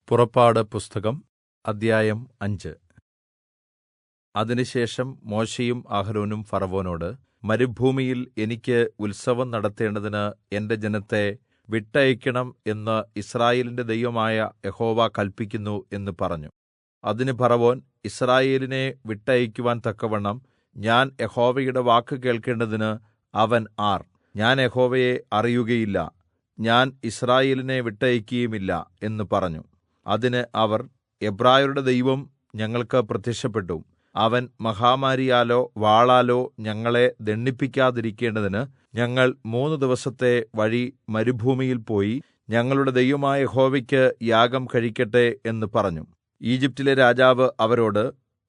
പുറപ്പാട് പുസ്തകം അദ്ധ്യായം 5. അതിനുശേഷം മോശെയും അഹരോനും ഫറവോനോട്, മരുഭൂമിയിൽ എനിക്ക് ഉത്സവം നടത്തേണ്ടതിന് എന്റെ ജനത്തെ വിട്ടയയ്ക്കണം എന്ന് യിസ്രായേലിന്റെ ദൈവമായ യഹോവ കല്പിക്കുന്നു എന്ന് പറഞ്ഞു. അതിന് ഫറവോൻ, യിസ്രായേലിനെ വിട്ടയയ്ക്കുവാൻ തക്കവണ്ണം ഞാൻ യഹോവയുടെ വാക്ക് കേൾക്കേണ്ടതിന് അവൻ ആർ? ഞാൻ യഹോവയെ അറിയുകയില്ല, ഞാൻ യിസ്രായേലിനെ വിട്ടയയ്ക്കുകയുമില്ല എന്ന് പറഞ്ഞു. അതിന് അവർ, എബ്രായരുടെ ദൈവം ഞങ്ങൾക്ക് പ്രത്യക്ഷപ്പെട്ടു. അവൻ മഹാമാരിയാലോ വാളാലോ ഞങ്ങളെ ദണ്ഡിപ്പിക്കാതിരിക്കേണ്ടതിന് ഞങ്ങൾ 3 ദിവസത്തെ വഴി മരുഭൂമിയിൽ പോയി ഞങ്ങളുടെ ദൈവമായ യഹോവയ്ക്ക് യാഗം കഴിക്കട്ടെ എന്ന് പറഞ്ഞു. ഈജിപ്റ്റിലെ രാജാവ് അവരോട്,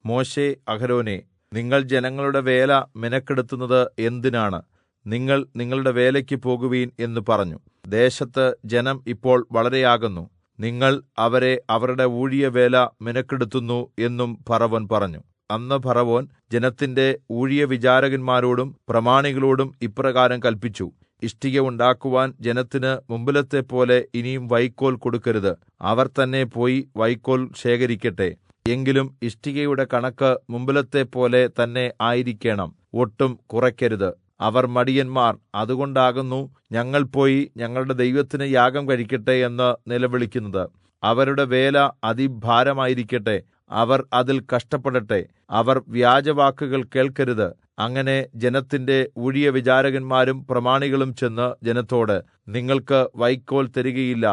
മോശെ, അഹരോനേ, നിങ്ങൾ ജനങ്ങളുടെ വേല മിനക്കെടുത്തുന്നത് എന്തിനാണ്? നിങ്ങൾ നിങ്ങളുടെ വേലയ്ക്ക് പോകുവിൻ എന്ന് പറഞ്ഞു. ദേശത്ത് ജനം ഇപ്പോൾ വളരെയാകുന്നു, നിങ്ങൾ അവരെ അവരുടെ ഊഴിയവേല മിനക്കെടുത്തുന്നു എന്നും ഫറവോൻ പറഞ്ഞു. അന്ന് ഫറവോൻ ജനത്തിന്റെ ഊഴിയവിചാരകന്മാരോടും പ്രമാണികളോടും ഇപ്രകാരം കല്പിച്ചു: ഇഷ്ടിക ഉണ്ടാക്കുവാൻ ജനത്തിന് മുമ്പിലത്തെപ്പോലെ ഇനിയും വൈക്കോൽ കൊടുക്കരുത്. അവർ തന്നെ പോയി വൈക്കോൽ ശേഖരിക്കട്ടെ. എങ്കിലും ഇഷ്ടികയുടെ കണക്ക് മുമ്പിലത്തെപ്പോലെ തന്നെ ആയിരിക്കേണം, ഒട്ടും കുറയ്ക്കരുത്. അവർ മടിയന്മാർ, അതുകൊണ്ടാകുന്നു ഞങ്ങൾ പോയി ഞങ്ങളുടെ ദൈവത്തിന് യാഗം കഴിക്കട്ടെ എന്ന് നിലവിളിക്കുന്നത്. അവരുടെ വേല അതിഭാരമായിരിക്കട്ടെ, അവർ അതിൽ കഷ്ടപ്പെടട്ടെ. അവർ വ്യാജവാക്കുകൾ കേൾക്കരുത്. അങ്ങനെ ജനത്തിന്റെ ഊഴിയവിചാരകന്മാരും പ്രമാണികളും ചെന്ന് ജനത്തോട്, നിങ്ങൾക്ക് വൈക്കോൽ തരികയില്ല,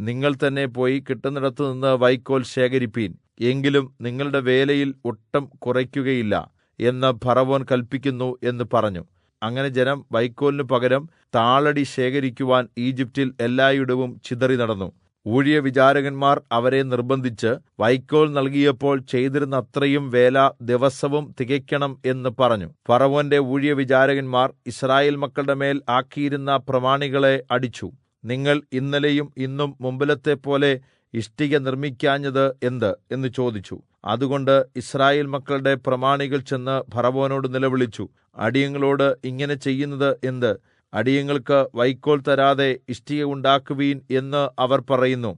നിങ്ങൾ തന്നെ പോയി കിട്ടുന്നിടത്തുനിന്ന് വൈക്കോൽ ശേഖരിപ്പീൻ, എങ്കിലും നിങ്ങളുടെ വേലയിൽ ഒട്ടും കുറയ്ക്കുകയില്ല എന്ന് ഫറവോൻ കല്പിക്കുന്നു എന്ന് പറഞ്ഞു. അങ്ങനെ ജനം വൈക്കോലിനു പകരം താളടി ശേഖരിക്കുവാൻ ഈജിപ്റ്റിൽ എല്ലായിടവും ചിതറി നടന്നു. ഊഴിയവിചാരകന്മാർ അവരെ നിർബന്ധിച്ച് വൈക്കോൽ നൽകിയപ്പോൾ ചെയ്തിരുന്ന അത്രയും വേല ദിവസവും തികയ്ക്കണം എന്ന് പറഞ്ഞു. ഫറവോന്റെ ഊഴിയവിചാരകന്മാർ യിസ്രായേൽ മക്കളുടെ മേൽ ആക്കിയിരുന്ന പ്രമാണികളെ അടിച്ചു. നിങ്ങൾ ഇന്നലെയും ഇന്നും മുമ്പിലത്തെപ്പോലെ ഇഷ്ടിക നിർമ്മിക്കാഞ്ഞത് എന്ത് എന്ന് ചോദിച്ചു. അതുകൊണ്ട് യിസ്രായേൽ മക്കളുടെ പ്രമാണികൾ ചെന്ന് ഫറവോനോട് നിലവിളിച്ചു, അടിയങ്ങളോട് ഇങ്ങനെ ചെയ്യുന്നത് എന്ത്? അടിയങ്ങൾക്ക് വൈക്കോൽ തരാതെ ഇഷ്ടിക ഉണ്ടാക്കുവീൻ എന്ന് അവർ പറയുന്നു.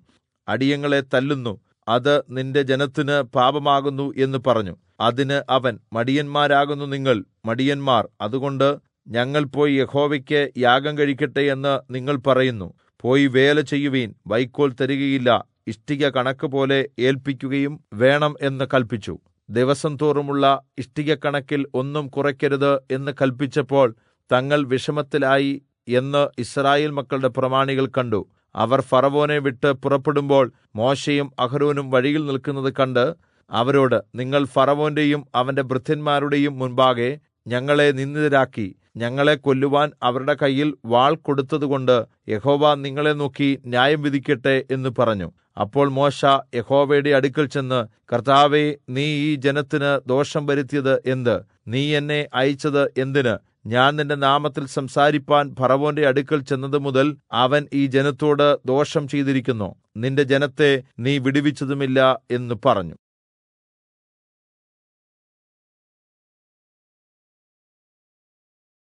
അടിയങ്ങളെ തല്ലുന്നു, അത് നിന്റെ ജനത്തിന് പാപമാകുന്നു എന്ന് പറഞ്ഞു. അതിന് അവൻ, മടിയന്മാരാകുന്നു നിങ്ങൾ, മടിയന്മാർ, അതുകൊണ്ട് ഞങ്ങൾ പോയി യഹോവയ്ക്ക് യാഗം കഴിക്കട്ടെ എന്ന് നിങ്ങൾ പറയുന്നു. പോയി വേല ചെയ്യുവീൻ, വൈക്കോൽ തരികയില്ല, ഇഷ്ടിക കണക്കുപോലെ ഏൽപ്പിക്കുകയും വേണം എന്ന് കല്പിച്ചു. ദിവസം തോറുമുള്ള ഇഷ്ടിക കണക്കിൽ ഒന്നും കുറയ്ക്കരുത് എന്ന് കല്പിച്ചപ്പോൾ തങ്ങൾ വിഷമത്തിലായി എന്ന് യിസ്രായേൽ മക്കളുടെ പ്രമാണികൾ കണ്ടു. അവർ ഫറവോനെ വിട്ട് പുറപ്പെടുമ്പോൾ മോശെയും അഹരോനും വഴിയിൽ നിൽക്കുന്നത് കണ്ട് അവരോട്, നിങ്ങൾ ഫറവോന്റെയും അവന്റെ ഭൃത്യന്മാരുടെയും മുൻപാകെ ഞങ്ങളെ നിന്ദിതരാക്കി ഞങ്ങളെ കൊല്ലുവാൻ അവരുടെ കയ്യിൽ വാൾ കൊടുത്തതുകൊണ്ട് യഹോവ നിങ്ങളെ നോക്കി ന്യായം വിധിക്കട്ടെ എന്ന് പറഞ്ഞു. അപ്പോൾ മോശെ യഹോവയുടെ അടുക്കൽ ചെന്ന്, കർത്താവേ, നീ ഈ ജനത്തിന് ദോഷം വരുത്തിയത് എന്ത്? നീ എന്നെ അയച്ചത് എന്തിന്? ഞാൻ നിന്റെ നാമത്തിൽ സംസാരിപ്പാൻ ഫറവോന്റെ അടുക്കൽ ചെന്നത് മുതൽ അവൻ ഈ ജനത്തോട് ദോഷം ചെയ്തിരിക്കുന്നു. നിന്റെ ജനത്തെ നീ വിടുവിച്ചതുമില്ല എന്ന് പറഞ്ഞു.